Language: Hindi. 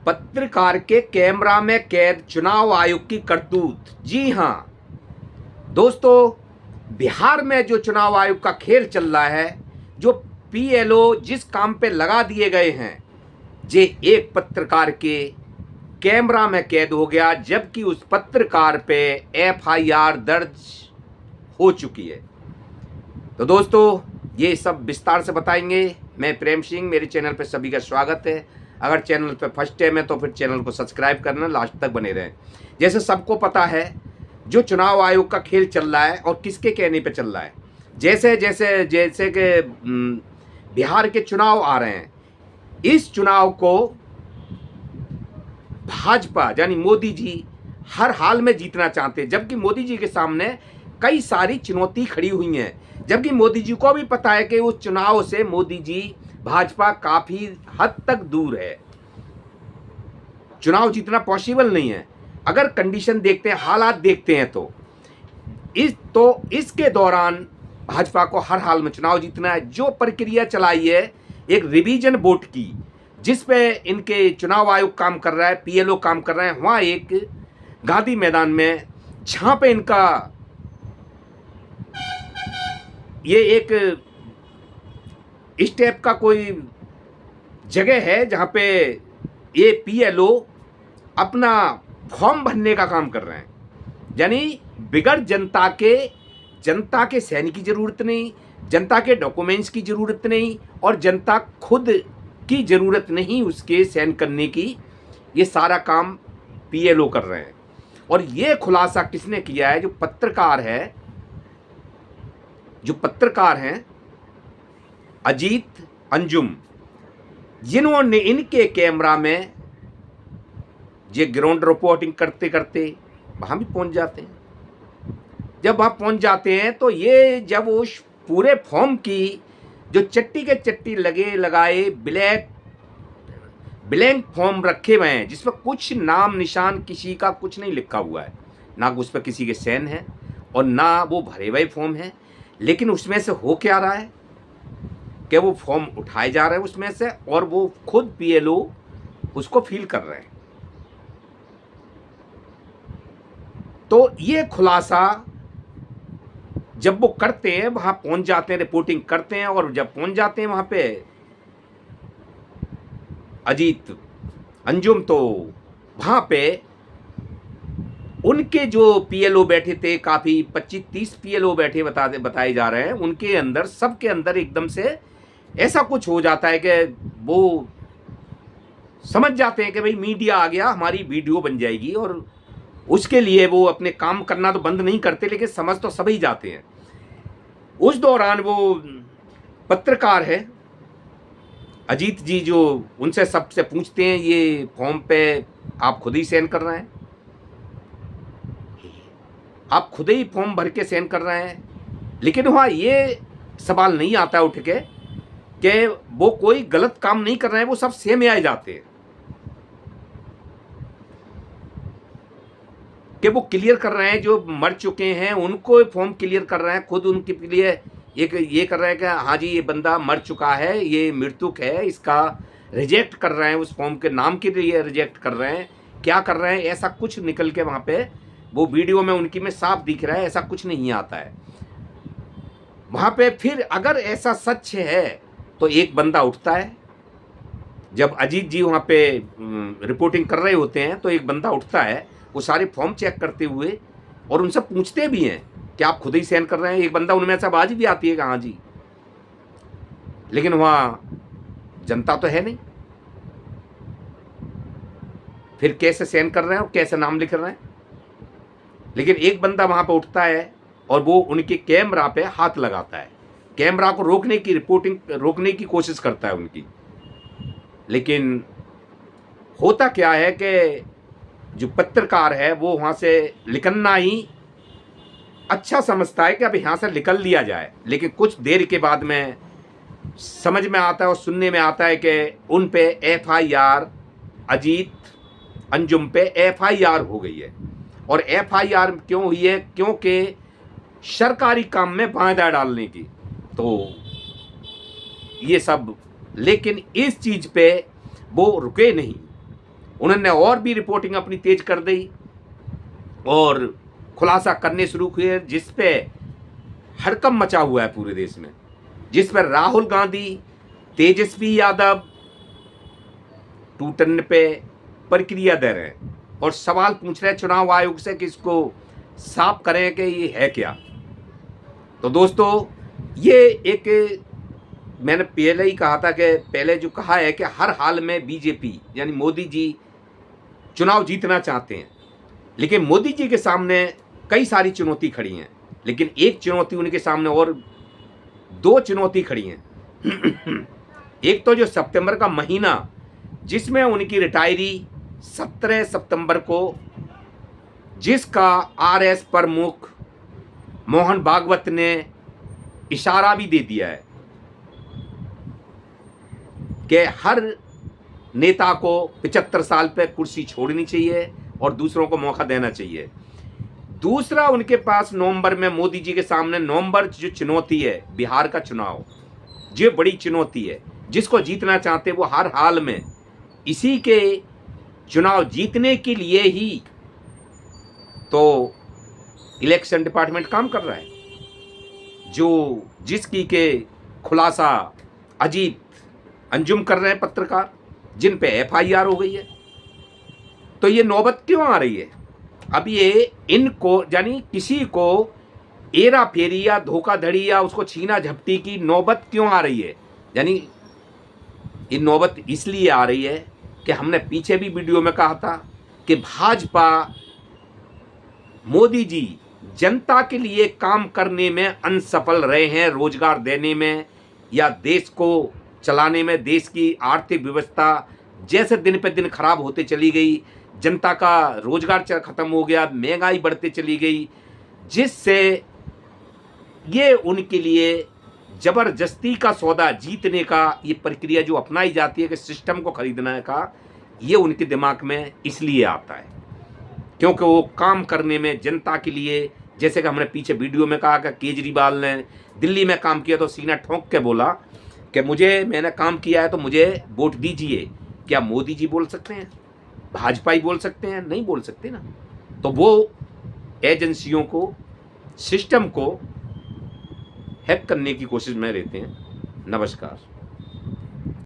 पत्रकार के कैमरा में कैद चुनाव आयोग की करतूत। जी हां दोस्तों, बिहार में जो चुनाव आयोग का खेल चल रहा है, जो पीएलओ जिस काम पे लगा दिए गए हैं, जे एक पत्रकार के कैमरा में कैद हो गया, जबकि उस पत्रकार पे एफआईआर दर्ज हो चुकी है। तो दोस्तों, ये सब विस्तार से बताएंगे। मैं प्रेम सिंह, मेरे चैनल पे सभी का स्वागत है। अगर चैनल पे फर्स्ट टाइम है तो फिर चैनल को सब्सक्राइब करना, लास्ट तक बने रहें। जैसे सबको पता है, जो चुनाव आयोग का खेल चल रहा है और किसके कहने पे चल रहा है, जैसे जैसे जैसे कि बिहार के चुनाव आ रहे हैं, इस चुनाव को भाजपा यानी मोदी जी हर हाल में जीतना चाहते हैं, जबकि मोदी जी के सामने कई सारी चुनौती खड़ी हुई हैं, जबकि मोदी जी को भी पता है कि उस चुनाव से मोदी जी भाजपा काफी हद तक दूर है, चुनाव जीतना पॉसिबल नहीं है। अगर कंडीशन देखते हैं, हालात देखते हैं, तो इसके दौरान भाजपा को हर हाल में चुनाव जीतना है। जो प्रक्रिया चलाई है एक रिवीजन वोट की, जिस पे इनके चुनाव आयोग काम कर रहा है, पीएलओ काम कर रहे हैं, वहां एक गांधी मैदान में जहां पे इनका ये एक इस टाइप का कोई जगह है जहां पे ये पीएलओ अपना फॉर्म भरने का काम कर रहे हैं। यानी बिगड़ जनता के सहन की जरूरत नहीं, जनता के डॉक्यूमेंट्स की जरूरत नहीं, और जनता खुद की जरूरत नहीं उसके सहन करने की, ये सारा काम पीएलओ कर रहे हैं। और ये खुलासा किसने किया है? जो पत्रकार हैं अजीत अंजुम, जिन्होंने इनके कैमरा में ये ग्राउंड रिपोर्टिंग करते करते वहां भी पहुंच जाते हैं। जब वहां पहुंच जाते हैं तो ये जब उस पूरे फॉर्म की जो चट्टी के चट्टी लगाए ब्लैंक फॉर्म रखे हुए हैं, जिसमें कुछ नाम निशान किसी का कुछ नहीं लिखा हुआ है, ना उस पर किसी के साइन है और ना वो भरे हुए फॉर्म है, लेकिन उसमें से हो क्या रहा है कि वो फॉर्म उठाए जा रहे हैं उसमें से, और वो खुद पीएलओ उसको फील कर रहे हैं। तो ये खुलासा जब वो करते हैं, वहां पहुंच जाते हैं, रिपोर्टिंग करते हैं, और जब पहुंच जाते हैं वहां पे अजीत अंजुम, तो वहां पे उनके जो पीएलओ बैठे थे, काफी 25-30 पीएलओ बैठे बताए जा रहे हैं, उनके अंदर सबके अंदर एकदम से ऐसा कुछ हो जाता है कि वो समझ जाते हैं कि भाई मीडिया आ गया, हमारी वीडियो बन जाएगी, और उसके लिए वो अपने काम करना तो बंद नहीं करते, लेकिन समझ तो सभी जाते हैं। उस दौरान वो पत्रकार है अजीत जी, जो उनसे सबसे पूछते हैं, ये फॉर्म पे आप खुद ही साइन कर रहे हैं, आप खुद ही फॉर्म भर के साइन कर रहे हैं, लेकिन वहाँ ये सवाल नहीं आता उठ के कि वो कोई गलत काम नहीं कर रहे हैं, वो सब सेम में आ जाते हैं कि वो क्लियर कर रहे हैं, जो मर चुके हैं उनको फॉर्म क्लियर कर रहे हैं, खुद उनके लिए एक ये कर रहे हैं कि हाँ जी ये बंदा मर चुका है, ये मृतक है, इसका रिजेक्ट कर रहे हैं, उस फॉर्म के नाम के लिए रिजेक्ट कर रहे हैं, क्या कर रहे हैं, ऐसा कुछ निकल के वहाँ पे वो वीडियो में उनकी में साफ दिख रहा है, ऐसा कुछ नहीं आता है वहाँ पे। फिर अगर ऐसा सच है तो एक बंदा उठता है, जब अजीत जी वहाँ पे रिपोर्टिंग कर रहे होते हैं, तो एक बंदा उठता है, वो सारे फॉर्म चेक करते हुए, और उनसे पूछते भी हैं कि आप खुद ही साइन कर रहे हैं। एक बंदा उनमें से आवाज भी आती है कि हाँ जी, लेकिन वहाँ जनता तो है नहीं, फिर कैसे साइन कर रहे हैं और कैसे नाम लिख रहे हैं। लेकिन एक बंदा वहाँ पे उठता है और वो उनके कैमरा पे हाथ लगाता है, कैमरा को रोकने की कोशिश करता है उनकी। लेकिन होता क्या है कि जो पत्रकार है वो वहाँ से निकलना ही अच्छा समझता है कि अब यहाँ से निकल लिया जाए, लेकिन कुछ देर के बाद में समझ में आता है और सुनने में आता है कि उन पे एफआईआर, अजीत अंजुम पे एफआईआर हो गई है। और एफआईआर क्यों हुई है? क्योंकि सरकारी काम में बाधा डालने की, तो ये सब। लेकिन इस चीज पे वो रुके नहीं, उन्होंने और भी रिपोर्टिंग अपनी तेज कर दी और खुलासा करने शुरू किए, जिस पे हड़कंप मचा हुआ है पूरे देश में, जिस पर राहुल गांधी, तेजस्वी यादव टूटने पे प्रक्रिया दे रहे हैं और सवाल पूछ रहे हैं चुनाव आयोग से कि इसको साफ करें कि ये है क्या। तो दोस्तों, ये एक मैंने पहले ही कहा था कि पहले जो कहा है कि हर हाल में बीजेपी यानी मोदी जी चुनाव जीतना चाहते हैं, लेकिन मोदी जी के सामने कई सारी चुनौती खड़ी हैं, लेकिन एक चुनौती उनके सामने और दो चुनौती खड़ी हैं। एक तो जो सितंबर का महीना, जिसमें उनकी रिटायरी 17 सितंबर को, जिसका आरएस प्रमुख मोहन भागवत ने इशारा भी दे दिया है कि हर नेता को 75 साल पे कुर्सी छोड़नी चाहिए और दूसरों को मौका देना चाहिए। दूसरा, उनके पास नवंबर में मोदी जी के सामने नवंबर जो चुनौती है, बिहार का चुनाव, जो बड़ी चुनौती है, जिसको जीतना चाहते वो हर हाल में इसी के चुनाव जीतने के लिए ही तो इलेक्शन डिपार्टमेंट काम कर रहा है, जो जिसकी के खुलासा अजीत अंजुम कर रहे हैं पत्रकार, जिन पे एफआईआर हो गई है। तो ये नौबत क्यों आ रही है? अब ये इनको यानी किसी को एरा फेरी या धोखाधड़ी या उसको छीना झपटी की नौबत क्यों आ रही है? यानी ये नौबत इसलिए आ रही है कि हमने पीछे भी वीडियो में कहा था कि भाजपा, मोदी जी जनता के लिए काम करने में असफल रहे हैं, रोजगार देने में या देश को चलाने में। देश की आर्थिक व्यवस्था जैसे दिन पे दिन खराब होते चली गई, जनता का रोजगार खत्म हो गया, महंगाई बढ़ते चली गई, जिससे ये उनके लिए जबरदस्ती का सौदा जीतने का ये प्रक्रिया जो अपनाई जाती है कि सिस्टम को खरीदने का, ये उनके दिमाग में इसलिए आता है क्योंकि वो काम करने में जनता के लिए, जैसे कि हमने पीछे वीडियो में कहा कि केजरीवाल ने दिल्ली में काम किया तो सीना ठोंक के बोला कि मैंने काम किया है तो मुझे वोट दीजिए। क्या मोदी जी बोल सकते हैं? भाजपा ही बोल सकते हैं? नहीं बोल सकते ना। तो वो एजेंसियों को, सिस्टम को हैक करने की कोशिश में रहते हैं। नमस्कार।